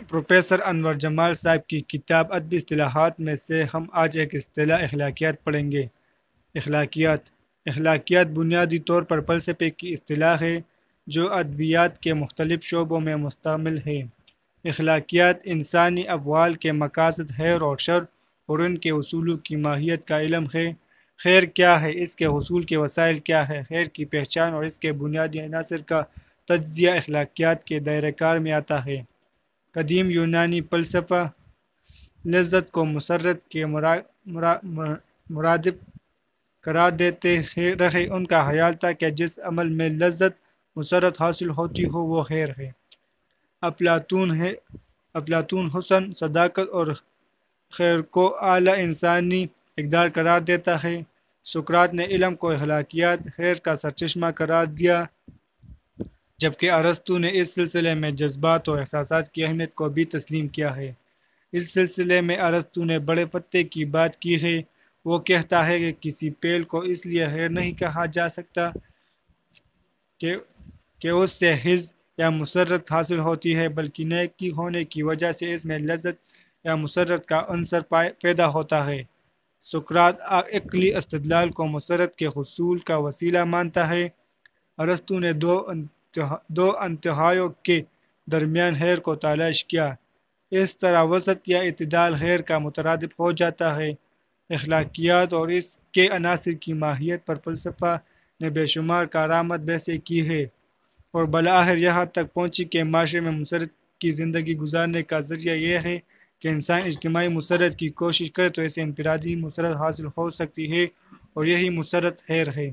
Professor انور جمال صاحب کی کتاب ادبی اصطلاحات میں سے ہم آج ایک اصطلاح اخلاقیات پڑھیں گے۔ اخلاقیات بنیادی طور پر فلسفے کی اصطلاح ہے جو ادبیات کے مختلف شعبوں میں مشتمل ہے۔ اخلاقیات انسانی افعال کے مقاصد، خیر اور شر اور ان کے اصولوں کی ماہیت کا علم ہے۔ خیر کیا ہے، اس کے حصول کے وسائل کیا ہے، خیر کی پہچان اور اس کے بنیادی عناصر کا تجزیہ اخلاقیات کے دائرۂ کار میں آتا ہے۔ قدیم یونانی فلسفہ لذت کو مسرت کے مرادف قرار دیتے رہے۔ ان کا خیال تھا کہ جس عمل میں لذت مسرت حاصل ہوتی ہو وہ خیر ہے۔ افلاطون حسن، صداقت اور خیر کو اعلیٰ انسانی اقدار قرار دیتا ہے۔ سقراط نے علم کو اخلاقیات، خیر کا سرچشمہ قرار دیا، جبکہ ارسطو نے اس سلسلے میں جذبات اور احساسات کی اہمیت کو بھی تسلیم کیا ہے۔ اس سلسلے میں ارسطو نے بڑے پتے کی بات کی ہے۔ وہ کہتا ہے کہ کسی فعل کو اس لیے خیر نہیں کہا جا سکتا کہ اس سے حظ یا مسرت حاصل ہوتی ہے، بلکہ نیکی ہونے کی وجہ سے اس میں لذت یا مسرت کا عنصر پیدا ہوتا ہے۔ سقراط عقلی استدلال کو مسرت کے حصول کا وسیلہ مانتا ہے۔ ارسطو نے دو انتہائیوں کے درمیان خیر کو تلاش کیا۔ اس طرح وسط یا اعتدال خیر کا مترادف ہو جاتا ہے۔ اخلاقیات اور اس کے عناصر کی ماہیت پر فلسفہ نے بے شمار کارآمد بحثیں کی ہیں اور بالآخر یہاں تک پہنچی کہ معاشرے میں مسرت کی زندگی گزارنے کا ذریعہ یہ ہے کہ انسان اجتماعی مسرت کی کوشش کرے تو اسے انفرادی مسرت حاصل ہو سکتی ہے اور یہی مسرت خیر ہے۔